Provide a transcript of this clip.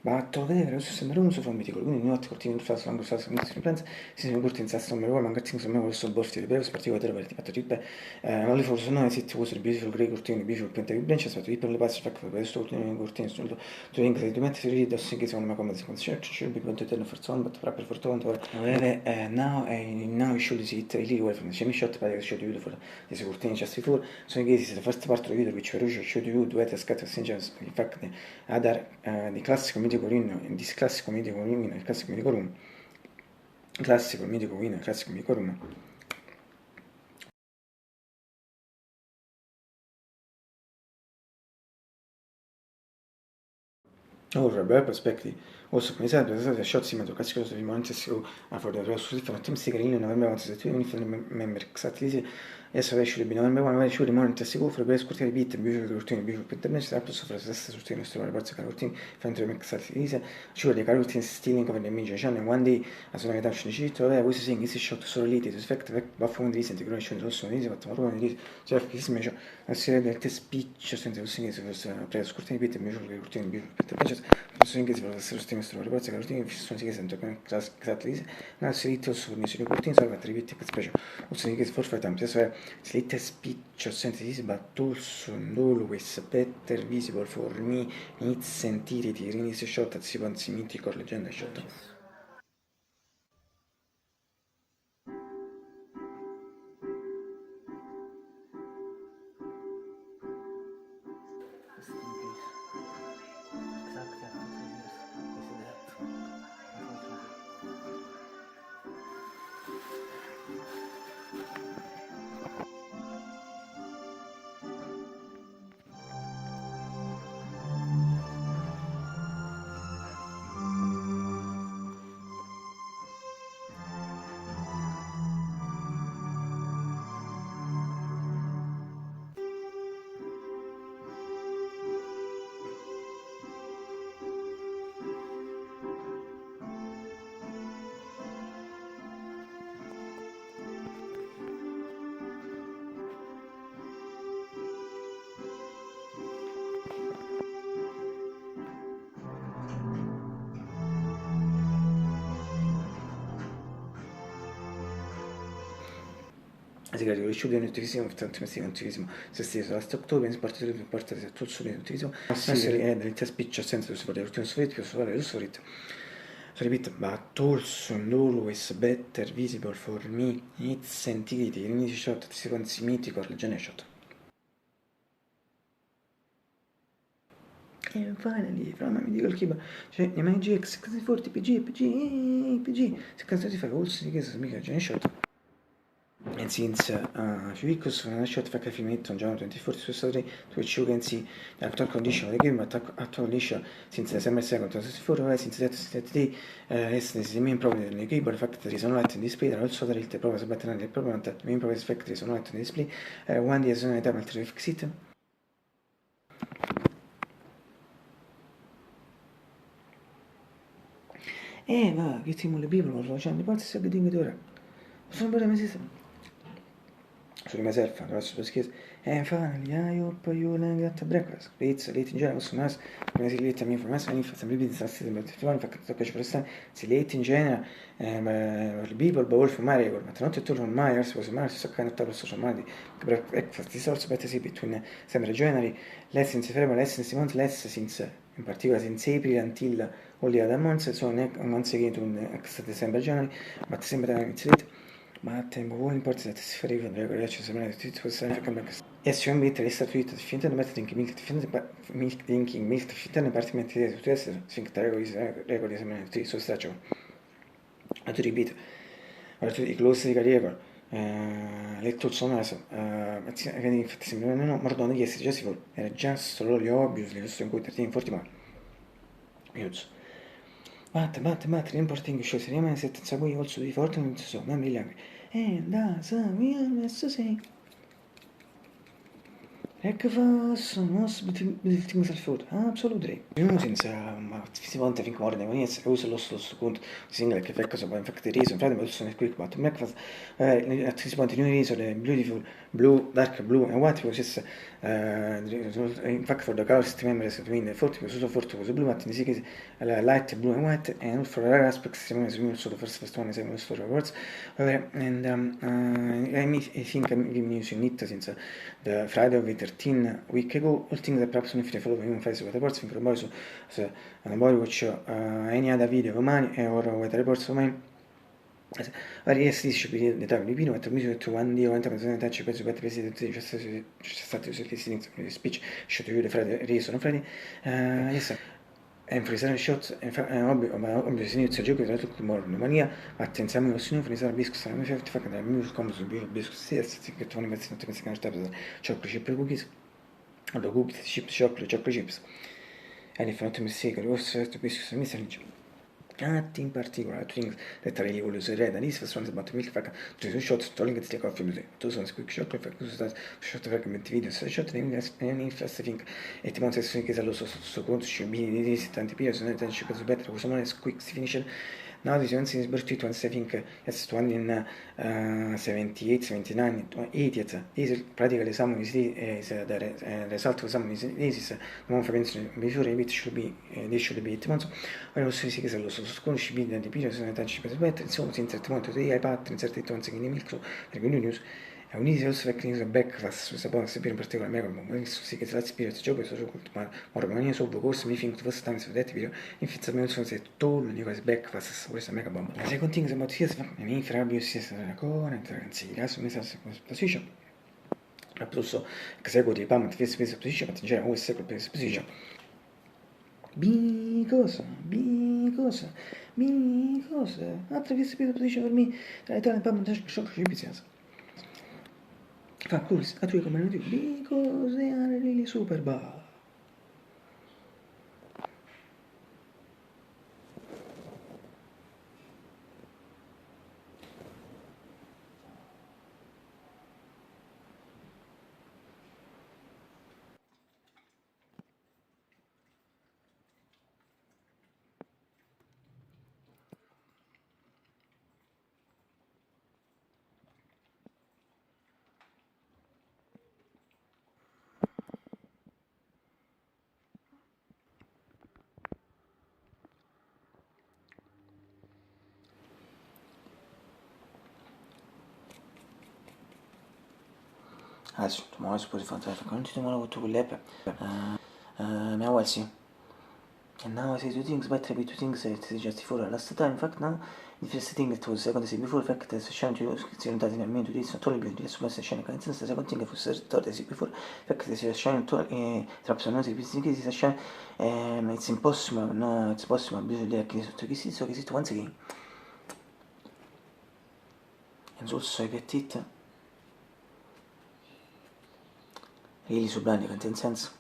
Batto, vedere che questo sembra un uso formitico, quindi notte cortini il flasso, l'angolo flasso, quindi si riprende, si sono corti in sasso, non mi vuole mancare insomma questo borti di breve, particolare per fatto tippe, non le forse non esiste uso di beautiful grey cortini, beautiful print di branch, aspetto di per le passi, fatto per questo cortino cortini, sul tuo link di mente si ride, sì che sono una come si consiglio, ci bi punto eterno for son, but per fortuna, now you should see it, really well from the semi shot, but I showed you for the cortini just before, so in case is the first part of the video which Ferruccio showed you, due at scatter singers, in fact, other di classico mitico win, di classico mitico win, il classico mitico room, classico mitico win, classico mitico room. Over bear perspective, also come esempio, the shot similar classico di momenti for the real for team sticker in November 1 uniform member exactly yes I should be November 1 should monitor sicuro for base cortina di bit beautiful routine beautiful internet apple sopra la stessa routine nostro ragazzo carotin fente exactly should the carotin stealing of the image channel one day as una reduction di cito we seeing is shot solo lì to effect buff one recent integration rosso di fatto ma come di cioè che si measure a serie del test speech senza lo segno se preso cortina di bit beautiful routine beautiful internet posso in che si può essere lo stesso la ragazza carotin sono sì che sento exactly na selitto su misuri cortina salva attributi che specie o se che for fare tanto adesso select speech sensitive but also always better visible for me needs sentiriti rinisi shot si panzi mitico leggenda shot. Si categoria di studio di nutrismo, tantissimi nutrismo, se stesso, last October, in parte di tutto il studio di nutrismo, dell'intera spiccia senza su parere l'ultimo soffritto, su parere lo soffritto. So repeat, but also always better visible for me, it's sentiriti, inizi shot, si consi mitico, leggenda shot. And finally, from my medical keeper, cioè, i miei GX, così forti, PG, se cazzo ti fa, also, che sono mica leggenda shot. And since Fivicus when I shot back a film on January 24th, 2003, to which you can see the actual condition of the game, but actual condition since December 2nd, 2004, since that day, this is the main problem in the game, but the fact there is no light in display, and also there is the problem about the problem that the main problem is the fact there is no light in display, one day is an item to fix it. Va, che ti mulle bivolo, lo facciamo di parte, se che dimmi ora. Sono per me stesso. Sorry myself, and the rest of the kids. And finally, I hope you get the breakfast. Pizza, late in general, so nice. Come si late me for me, so if some people start to the phone, fact that cash prestan, si late in general, il people bawol for my regol, ma non tutto non mai, verso questo mare, so kind of type social media. Breakfast is also better see between sempre January, less since February, less since month, less since in particular since April until all the other months, so once again to extra December, January, but sempre time it's late. Ma tempo vuole importa se si farà con regole ci sembra che tutto questo è come che e se invece resta tutto finta di mettere in milk drinking milk finta ne partimenti di tutto questo finta regole sembra tutti su straccio a tu ripeto ora tu i close di regole letto il suono adesso infatti sembra no Mardone che già si era già solo gli obvious le sto in cui 13 forti ma huge Matte, importing shows remain set Subway also di Fortnite so memory lang. And that's a real mess to say. Breakfast, most beautiful things of food. Absolutely. Nu sinds want think morning when it's also lost kund single che fa cosa in fact the reason frate ma sono qui about breakfast at this point new reason the beautiful blue dark blue and white was is in fact for the cast members between the 40 was so 40 was blue at the light blue and white and for other aspects so the first one is for words and I think I'm giving you it since the Friday of the 13 week ago, all things that perhaps if you follow me on Facebook reports, think about so and about watch any other video of mine or weather reports of mine. Yes, this should be the time di Pino, mi to one day, one time, penso per presidente, c'è stato il speech, should you the Friday, reason Friday, yes. En frisare shots, obviously inizio a giocare tutto il morning mania, attenzione allo sinu, frisare biscuits, mi fa che da mi come su biscuits stessi, che tu non metti tutte queste cose, chocolate chip cookies, allora cookies, chips, chocolate chips, and if not mistake, also to biscuits, mi sembra not in particular things that I really will use red and this was one about milk fact to shots tolling it take off music to some quick shot fact that shot fragment video so shot in this and first I think it wants to think is a loss so going to be this tanti peers and then she gets better someone is quick finish now this one since birth to I think it's one in 78 79 80 is practically someone is the result of someone is this non fa penso before it should be this should be it months I also see che lo so sconosci video di video sono tanti per smettere insomma senza il momento di iPad in certi toni che ne milk perché news è un easy also che ne breakfast so buon sapere in particolare me come sì che la spirit gioco so ma ora non so course mi think first time so that video in fizza me sono se todo di questo breakfast questa mega bomba la second thing about here mi farà si sarà con ragazzi adesso mi sa position appunto che seguo di pam face position ma in generale un second position because after this position for me I tell pam dash shock business fa course a tu come non dico because they are really super bad. Adesso, tomorrow is supposed to find out. Going to tomorrow to Lepe. Miałeś się. And now I say two things, better be two things it's just before last time. In fact, now the first thing that was second thing before, in fact, the session to diventati nel mio giudizio totally di sulla session che inizia, second thing fosse third thing before, in fact, the session to tra persone si pensi si session it's impossible, no, it's possible, bisogna che sotto che si so che si once again. And also I get it. Really sublime content sense.